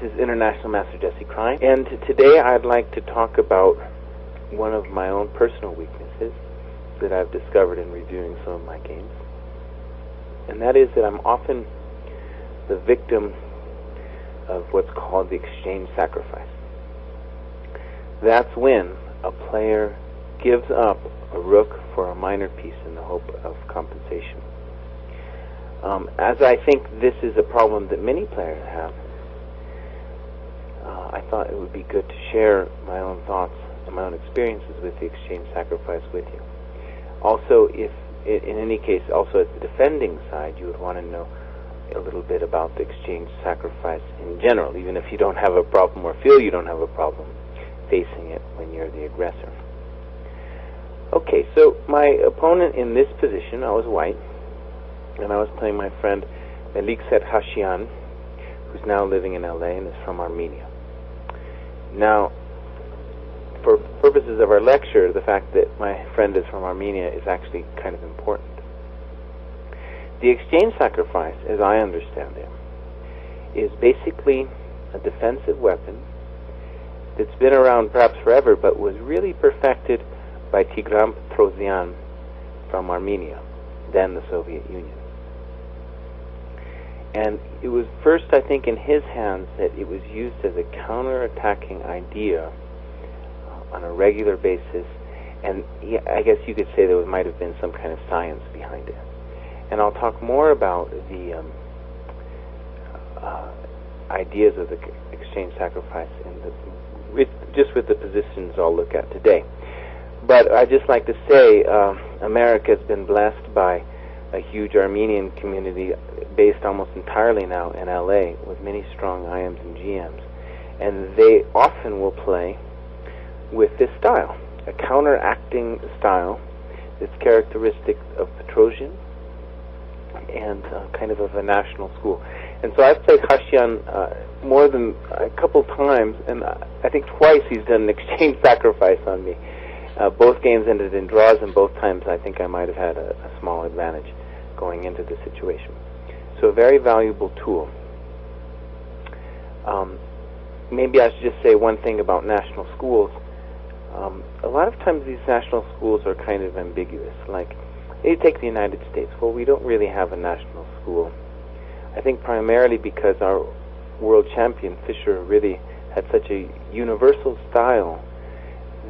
is International Master Jesse Kraai, and today I'd like to talk about one of my own personal weaknesses that I've discovered in reviewing some of my games, and that is that I'm often the victim of what's called the exchange sacrifice. That's when a player gives up a rook for a minor piece in the hope of compensation. As I think this is a problem that many players have, I thought it would be good to share my own thoughts and my own experiences with the exchange sacrifice with you. Also, if in any case, also as the defending side, you would want to know a little bit about the exchange sacrifice in general, even if you don't have a problem or feel you don't have a problem facing it when you're the aggressor. Okay, so my opponent in this position, I was white, and I was playing my friend Melikset Hashian, who's now living in LA and is from Armenia. Now, for purposes of our lecture, the fact that my friend is from Armenia is actually kind of important. The exchange sacrifice, as I understand it, is basically a defensive weapon that's been around perhaps forever, but was really perfected by Tigran Petrosyan from Armenia, then the Soviet Union. And it was first, I think, in his hands that it was used as a counter-attacking idea on a regular basis, and I guess you could say there might have been some kind of science behind it. And I'll talk more about the ideas of the exchange sacrifice just with the positions I'll look at today. But I'd just like to say America has been blessed by a huge Armenian community based almost entirely now in LA with many strong IMs and GMs. And they often will play with this style, a counteracting style that's characteristic of Petrosian and kind of a national school. And so I've played Hashian more than a couple times, and I think twice he's done an exchange sacrifice on me. Both games ended in draws, and both times I think I might have had a small advantage going into the situation. So a very valuable tool. Maybe I should just say one thing about national schools. A lot of times these national schools are kind of ambiguous. Like, you take the United States. Well, we don't really have a national school. I think primarily because our world champion, Fischer, really had such a universal style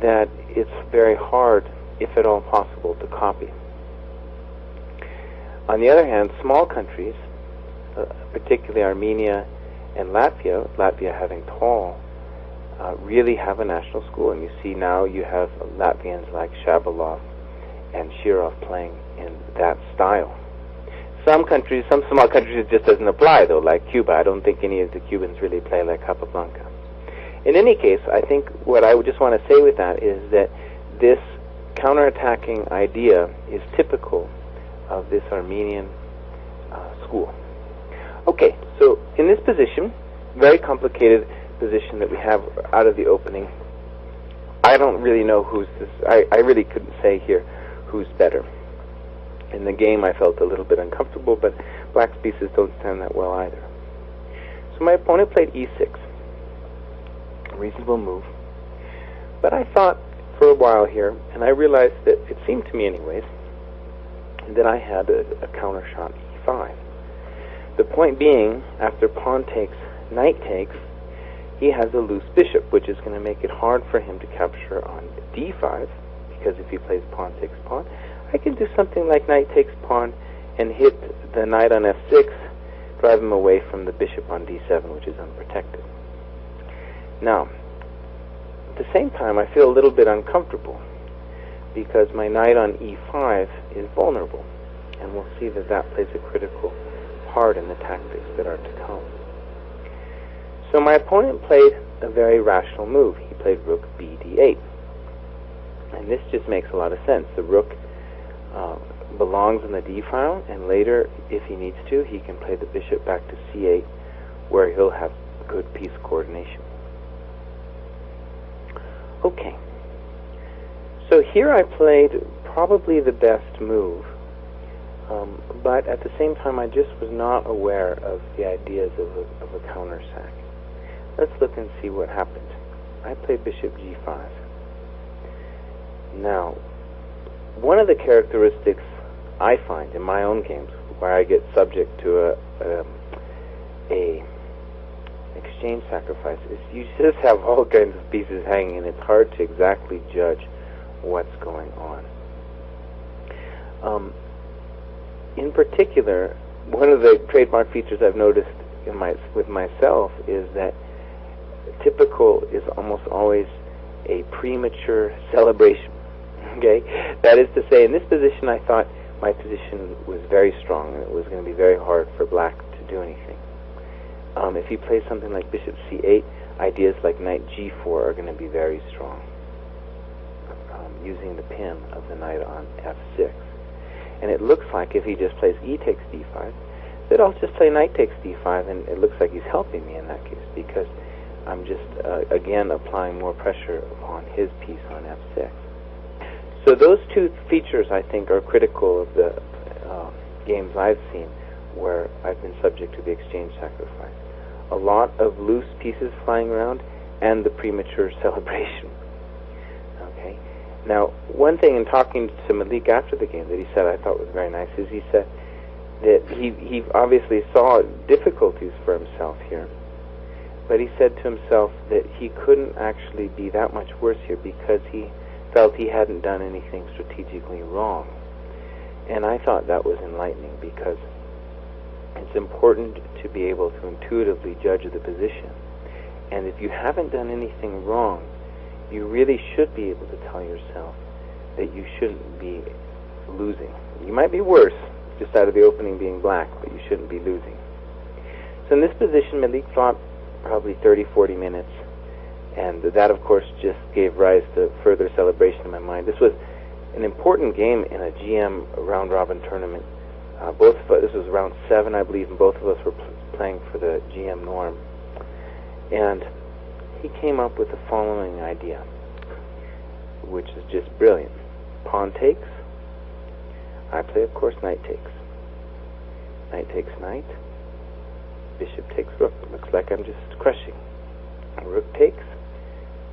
that it's very hard, if at all possible, to copy. On the other hand, small countries, particularly Armenia and Latvia having tall, really have a national school. And you see now you have Latvians like Shabalov and Shirov playing in that style. Some small countries, it just doesn't apply, though, like Cuba. I don't think any of the Cubans really play like Capablanca. In any case, I think what I would just want to say with that is that this counterattacking idea is typical of this Armenian school. Okay, so in this position, very complicated position that we have out of the opening, I don't really know who's this. I really couldn't say here who's better. In the game, I felt a little bit uncomfortable, but black's pieces don't stand that well either. So my opponent played e6. A reasonable move. But I thought for a while here, and I realized that it seemed to me anyways, that I had a counter shot e5. The point being, after pawn takes, knight takes, he has a loose bishop, which is going to make it hard for him to capture on d5, because if he plays pawn takes pawn, I can do something like knight takes pawn and hit the knight on f6, drive him away from the bishop on d7, which is unprotected. Now, at the same time, I feel a little bit uncomfortable because my knight on e5 is vulnerable, and we'll see that that plays a critical part in the tactics that are to come. So my opponent played a very rational move. He played rook b d8. And this just makes a lot of sense. The rook belongs in the d file, and later, if he needs to, he can play the bishop back to c8, where he'll have good piece coordination. Okay. So here I played probably the best move, but at the same time I just was not aware of the ideas of a counter sack. Let's look and see what happened. I play bishop g5. Now, one of the characteristics I find in my own games where I get subject to a exchange sacrifice is you just have all kinds of pieces hanging, and it's hard to exactly judge what's going on. In particular, one of the trademark features I've noticed with myself is that typical is almost always a premature celebration. Okay? That is to say, in this position I thought my position was very strong and it was going to be very hard for black to do anything. If he plays something like bishop c8, ideas like knight g4 are going to be very strong, using the pin of the knight on f6. And it looks like if he just plays e takes d5, that I'll just play knight takes d5, and it looks like he's helping me in that case, because I'm just, again, applying more pressure upon his piece on f6. So those two features, I think, are critical of the games I've seen where I've been subject to the exchange sacrifice. A lot of loose pieces flying around and the premature celebration. Okay. Now, one thing in talking to Malik after the game that he said I thought was very nice is he said that he obviously saw difficulties for himself here, but he said to himself that he couldn't actually be that much worse here because he felt he hadn't done anything strategically wrong. And I thought that was enlightening, because it's important to be able to intuitively judge the position. And if you haven't done anything wrong, you really should be able to tell yourself that you shouldn't be losing. You might be worse, just out of the opening being black, but you shouldn't be losing. So in this position, Malik fought probably 30-40 minutes, and that, of course, just gave rise to further celebration in my mind. This was an important game in a GM round-robin tournament. This was round 7, I believe, and both of us were playing for the GM norm. And he came up with the following idea, which is just brilliant. Pawn takes. I play, of course, knight takes. Knight takes knight. Bishop takes rook. It looks like I'm just crushing. Rook takes.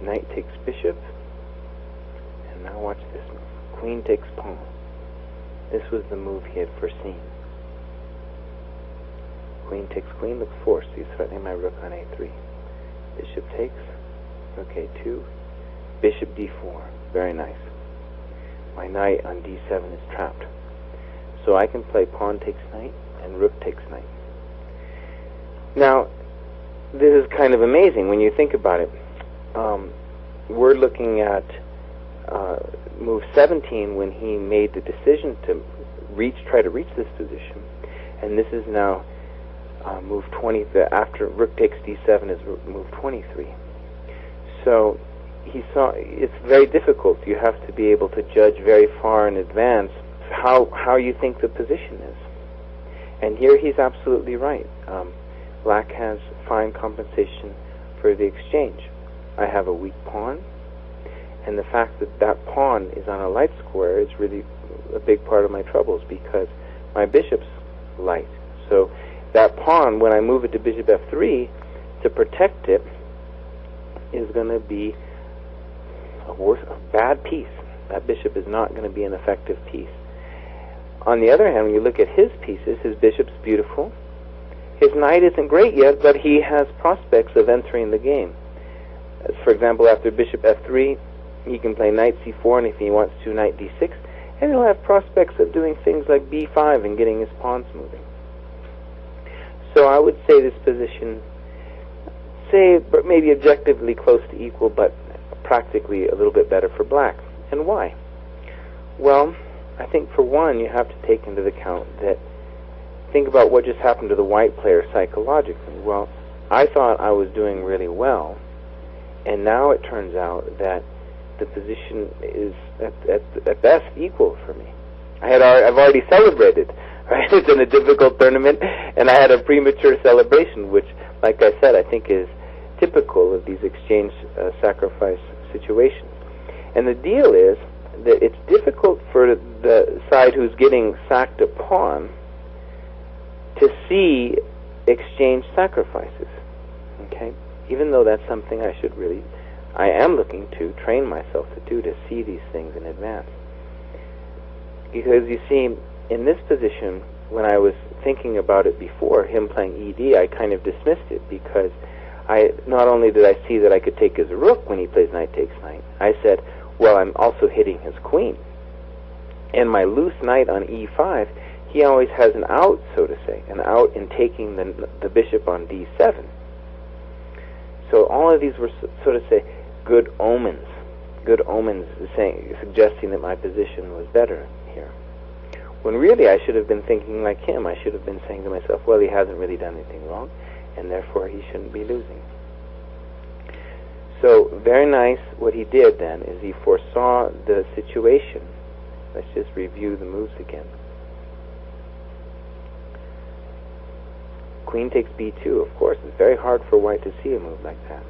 Knight takes bishop. And now watch this move. Queen takes pawn. This was the move he had foreseen. Queen takes queen, looks forced. He's threatening my rook on a3. Bishop takes, rook a2, bishop d4. Very nice. My knight on d7 is trapped. So I can play pawn takes knight and rook takes knight. Now, this is kind of amazing when you think about it. We're looking at move 17 when he made the decision to try to reach this position, and this is now move 20. After rook takes d7 is move 23. So he saw it's very difficult. You have to be able to judge very far in advance how you think the position is, and here he's absolutely right. Black has fine compensation for the exchange. I have a weak pawn, and the fact that that pawn is on a light square is really a big part of my troubles, because my bishop's light. So that pawn, when I move it to bishop f3 to protect it, is going to be a bad piece. That bishop is not going to be an effective piece. On the other hand, when you look at his pieces, his bishop's beautiful. His knight isn't great yet, but he has prospects of entering the game. For example, after bishop f3, he can play knight c4, and if he wants to, knight d6, and he'll have prospects of doing things like b5 and getting his pawns moving. So I would say this position, maybe objectively close to equal, but practically a little bit better for black. And why? Well, I think for one, you have to take into account that, think about what just happened to the white player psychologically. Well, I thought I was doing really well, and now it turns out that the position is at best equal for me. I've already celebrated, right? It's in a difficult tournament, and I had a premature celebration, which, like I said, I think is typical of these exchange sacrifice situations. And the deal is that it's difficult for the side who's getting sacked a pawn to see exchange sacrifices. Okay? even though that's something I am looking to train myself to do, to see these things in advance. Because you see, in this position, when I was thinking about it before, him playing ED, I kind of dismissed it, because not only did I see that I could take his rook when he plays knight takes knight, I said, well, I'm also hitting his queen. And my loose knight on E5, he always has an out, so to say, an out in taking the bishop on D7. So all of these were, so to say, good omens, suggesting that my position was better here. When really I should have been thinking like him. I should have been saying to myself, well, he hasn't really done anything wrong, and therefore he shouldn't be losing. So very nice. What he did then is he foresaw the situation. Let's just review the moves again. Queen takes B2, of course. It's very hard for white to see a move like that.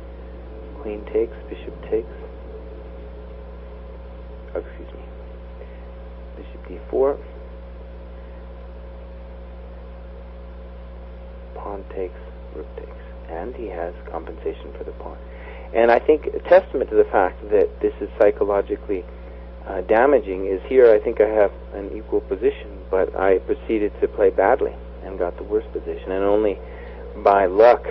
Queen takes, bishop takes. Oh, excuse me. Bishop D4. Pawn takes, rook takes. And he has compensation for the pawn. And I think a testament to the fact that this is psychologically damaging is here. I think I have an equal position, but I proceeded to play badly and got the worst position. And only by luck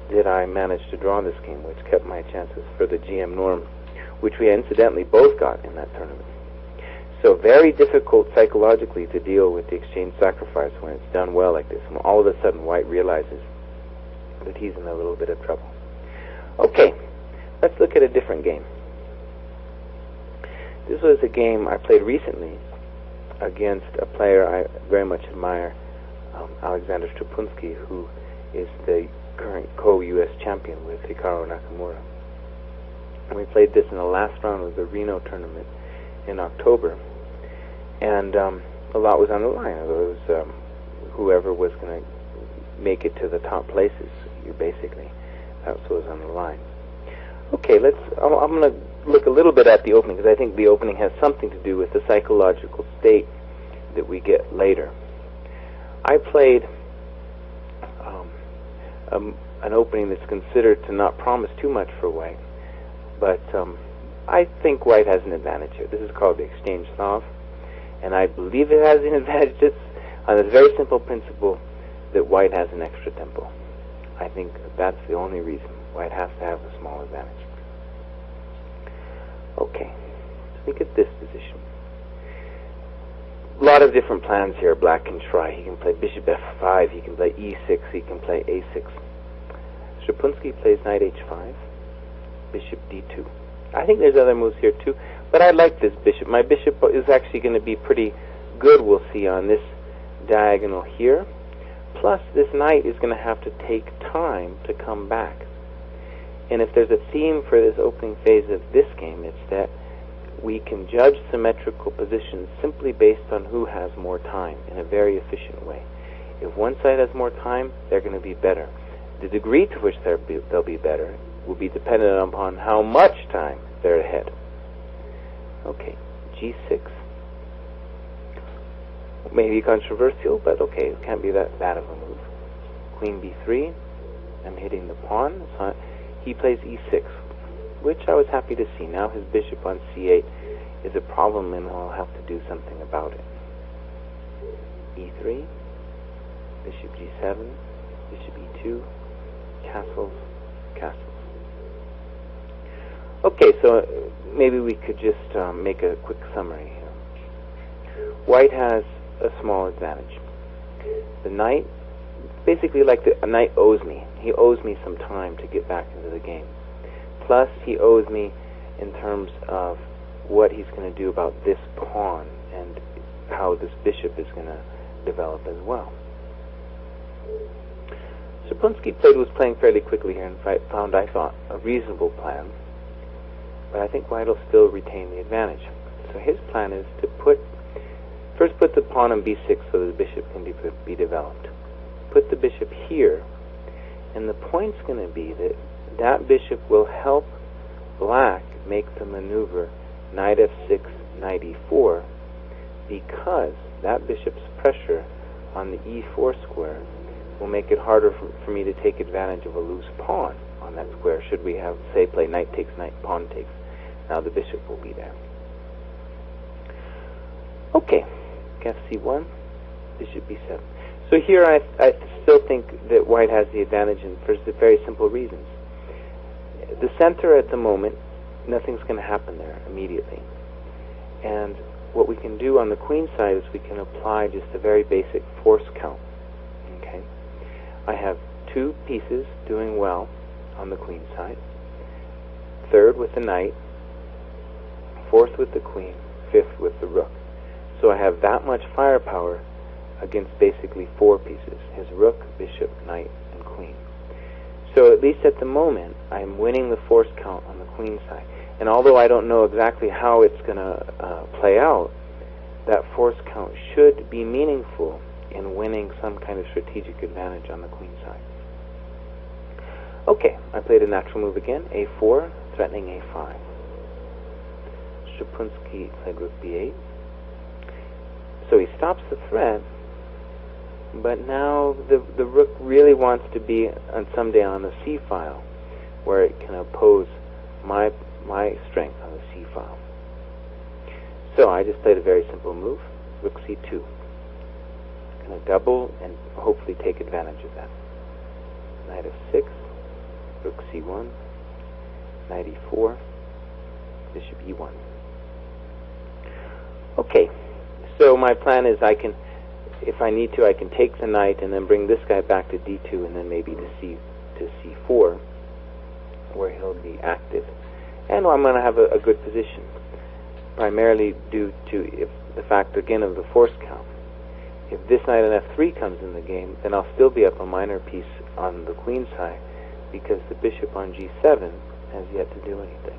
did I manage to draw this game, which kept my chances for the GM norm, which we incidentally both got in that tournament. So very difficult psychologically to deal with the exchange sacrifice when it's done well like this. And all of a sudden white realizes that he's in a little bit of trouble. Okay, let's look at a different game. This was a game I played recently against a player I very much admire, Alexander Strapunsky, who is the current co-US champion with Hikaru Nakamura. And we played this in the last round of the Reno tournament in October. And a lot was on the line. It was whoever was going to make it to the top places, that's what was on the line. Okay, I'm going to look a little bit at the opening, because I think the opening has something to do with the psychological state that we get later. I played an opening that's considered to not promise too much for white, but I think white has an advantage here. This is called the exchange solve, and I believe it has an advantage just on a very simple principle that white has an extra tempo. I think that's the only reason white has to have a small advantage. Okay, let's look at this position. A lot of different plans here black can try. He can play bishop f5, he can play e6, he can play a6. Strapunsky plays knight h5, bishop d2. I think there's other moves here too, but I like this bishop. My bishop is actually going to be pretty good, we'll see, on this diagonal here. Plus, this knight is going to have to take time to come back. And if there's a theme for this opening phase of this game, it's that we can judge symmetrical positions simply based on who has more time in a very efficient way. If one side has more time, they're going to be better. The degree to which they'll be better will be dependent upon how much time they're ahead. Okay, g6. Maybe controversial, but okay, it can't be that bad of a move. Queen b3. I'm hitting the pawn. So he plays e6, which I was happy to see. Now his bishop on c8 is a problem, and I'll have to do something about it. e3, bishop g7, bishop e2, castles, castles. Okay, so maybe we could just make a quick summary here. White has a small advantage. The knight, basically like a knight owes me. He owes me some time to get back into the game. Plus, he owes me in terms of what he's going to do about this pawn and how this bishop is going to develop as well. Strapunsky was playing fairly quickly here and found, I thought, a reasonable plan, but I think white will still retain the advantage. So his plan is to first put the pawn on b6 so the bishop can be developed. Put the bishop here, and the point's going to be that bishop will help black make the maneuver knight f6, knight e4, because that bishop's pressure on the e4 square will make it harder for me to take advantage of a loose pawn on on that square. Should we have, say, play knight takes knight, pawn takes, now the bishop will be there. Okay, f c1, bishop b7. So here I still think that white has the advantage, and for very simple reasons. The center at the moment, nothing's going to happen there immediately. And what we can do on the queen side is we can apply just a very basic force count. Okay, I have two pieces doing well on the queen side, third with the knight, fourth with the queen, fifth with the rook. So I have that much firepower against basically four pieces: his rook, bishop, knight, and queen. So at least at the moment, I'm winning the force count on the queen side. And although I don't know exactly how it's going to play out, that force count should be meaningful in winning some kind of strategic advantage on the queen side. Okay, I played a natural move again, a4, threatening a5. Shapunsky played rook b8. So he stops the threat, but now the rook really wants to be someday on the c file, where it can oppose my strength on the c file. So I just played a very simple move, rook c2. Going to double and hopefully take advantage of that. Knight f6, rook c1, knight e4, bishop e1. Okay, so my plan is I can, if I need to, I can take the knight and then bring this guy back to d2 and then maybe to c4, where he'll be active. And I'm going to have a good position, primarily due to the fact, again, of the force count. If this knight on f3 comes in the game, then I'll still be up a minor piece on the queen side, because the bishop on g7 has yet to do anything.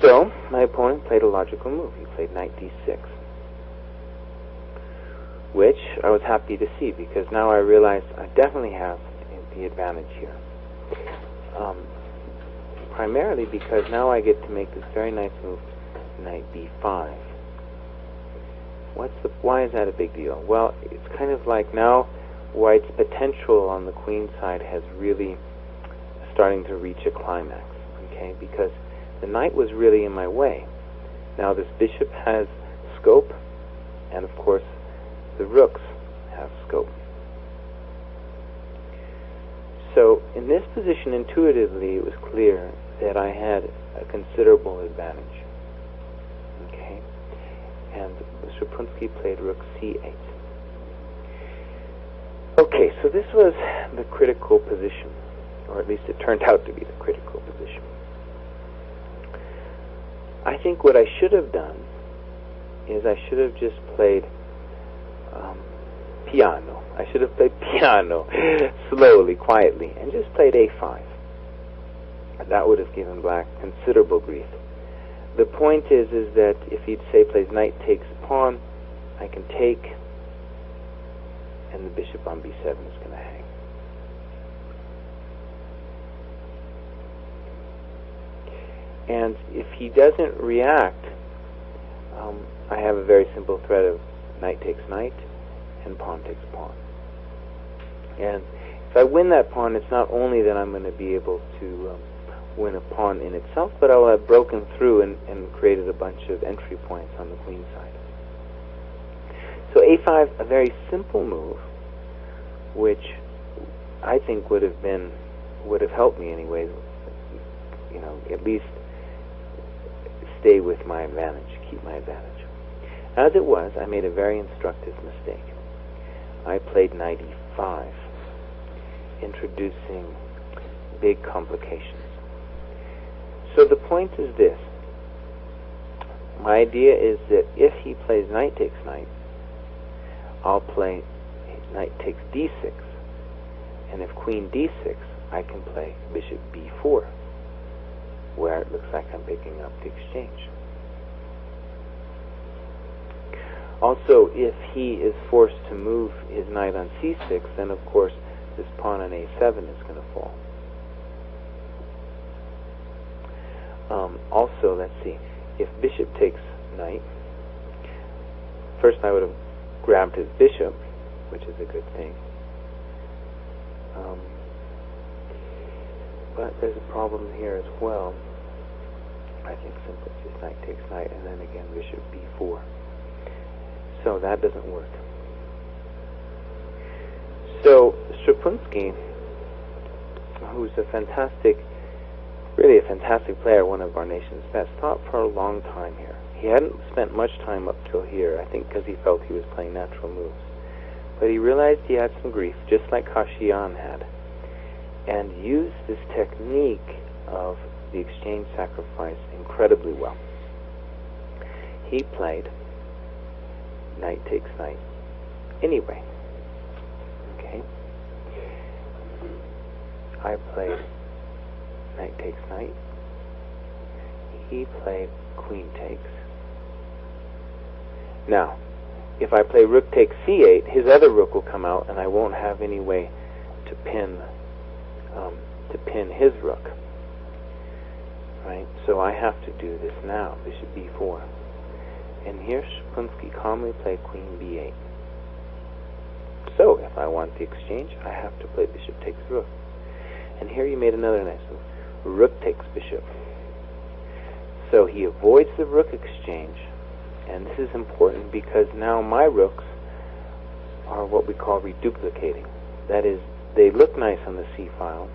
So my opponent played a logical move. He played knight d6, which I was happy to see, because now I realized I definitely have the advantage here. Primarily because now I get to make this very nice move, knight b5. Why is that a big deal? Well, it's kind of like now white's potential on the queen side has really starting to reach a climax, okay? Because the knight was really in my way. Now this bishop has scope, and of course the rooks have scope. So in this position, intuitively, it was clear that I had a considerable advantage. Okay, and Shapunsky played rook c8. Okay, so this was the critical position, or at least it turned out to be the critical position. I think what I should have done is I should have just played piano. I should have played piano slowly, quietly, and just played a5. That would have given black considerable grief. The point is that if he'd say plays knight takes pawn, I can take, and the bishop on b7 is going to hang. And if he doesn't react, I have a very simple threat of knight takes knight and pawn takes pawn. And if I win that pawn, it's not only that I'm going to be able to win a pawn in itself, but I will have broken through and created a bunch of entry points on the queen side. So a5, a very simple move, which I think would have helped me anyway, you know, at least stay with my advantage, keep my advantage. As it was, I made a very instructive mistake. I played knight e5, introducing big complications. So the point is this. My idea is that if he plays knight takes knight, I'll play knight takes d6, and if queen d6, I can play bishop b4, where it looks like I'm picking up the exchange. Also, if he is forced to move his knight on c6, then of course this pawn on a7 is going to fall. Also, let's see, if bishop takes knight, first I would have grabbed his bishop, which is a good thing. But there's a problem here as well. I think simply just knight takes knight, and then again bishop b4. So that doesn't work. So Strapunski, who's really a fantastic player, one of our nation's best, thought for a long time here. He hadn't spent much time up till here, I think because he felt he was playing natural moves. But he realized he had some grief, just like Kashian had, and used this technique of the exchange sacrifice incredibly well. He played knight takes knight anyway. Okay. I played knight takes knight. He played queen takes. Now, if I play rook takes c8, his other rook will come out, and I won't have any way to pin his rook. Right? So I have to do this now. Bishop b4. And here Strapunski calmly played queen b8. So if I want the exchange, I have to play bishop takes rook. And here he made another nice move. Rook takes bishop. So he avoids the rook exchange. And this is important because now my rooks are what we call reduplicating. That is, they look nice on the C file,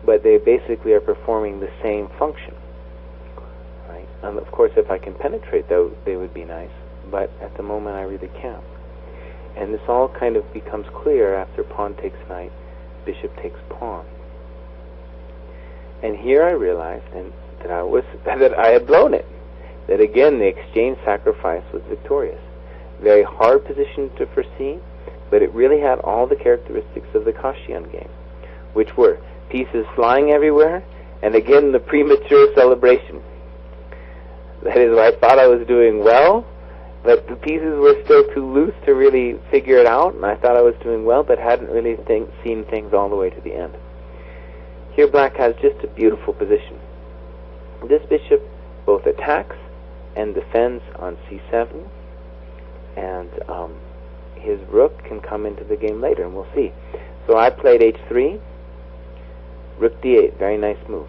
but they basically are performing the same function. Right? And of course, if I can penetrate those, they would be nice, but at the moment I really can't. And this all kind of becomes clear after pawn takes knight, bishop takes pawn. And here I realized that I had blown it. That again, the exchange sacrifice was victorious. Very hard position to foresee, but it really had all the characteristics of the Kashian game, which were pieces flying everywhere, and again the premature celebration. That is, I thought I was doing well, but the pieces were still too loose to really figure it out, and I thought I was doing well, but hadn't really seen things all the way to the end. Here black has just a beautiful position. This bishop both attacks and defends on c7, and his rook can come into the game later, and we'll see. So I played h3, rook d8, very nice move.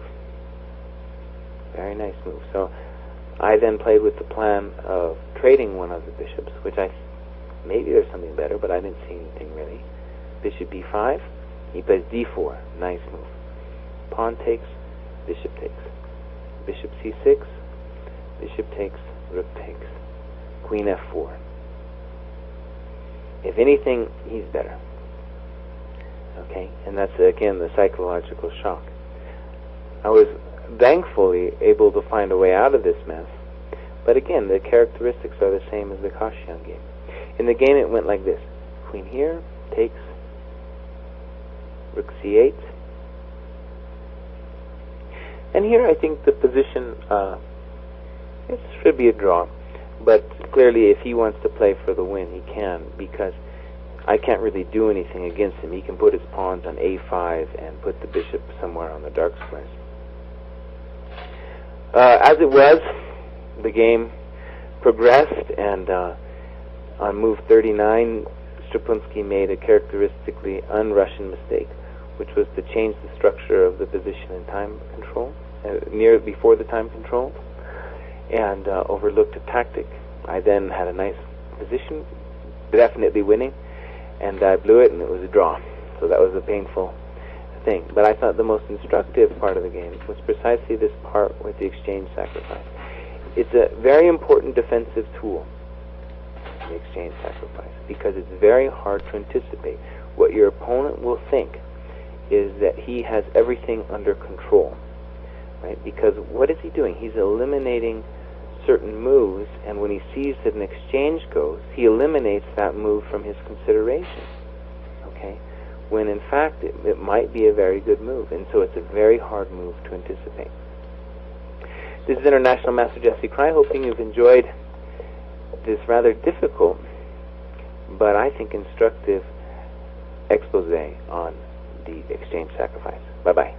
Very nice move. So I then played with the plan of trading one of the bishops, which maybe there's something better, but I didn't see anything really. Bishop b5, he plays d4, nice move. Pawn takes, bishop takes. Bishop c6, bishop takes, rook takes. Queen f4. If anything, he's better. Okay, and that's again the psychological shock. I was thankfully able to find a way out of this mess, but again, the characteristics are the same as the Kashian game. In the game, it went like this: queen here takes, rook c8, and here I think the position it should be a draw. But clearly, if he wants to play for the win, he can, because I can't really do anything against him. He can put his pawns on a5 and put the bishop somewhere on the dark squares. As it was, the game progressed, and on move 39, Strapunski made a characteristically un-Russian mistake, which was to change the structure of the position in time control, before the time control, and overlooked a tactic. I then had a nice position, definitely winning, and I blew it, and it was a draw. So that was a painful thing. But I thought the most instructive part of the game was precisely this part with the exchange sacrifice. It's a very important defensive tool, the exchange sacrifice, because it's very hard to anticipate. What your opponent will think is that he has everything under control, right? Because what is he doing? He's eliminating certain moves, and when he sees that an exchange goes, he eliminates that move from his consideration, okay? When in fact it might be a very good move, and so it's a very hard move to anticipate. This is International Master Jesse Kraai, hoping you've enjoyed this rather difficult, but I think instructive expose on the exchange sacrifice. Bye-bye.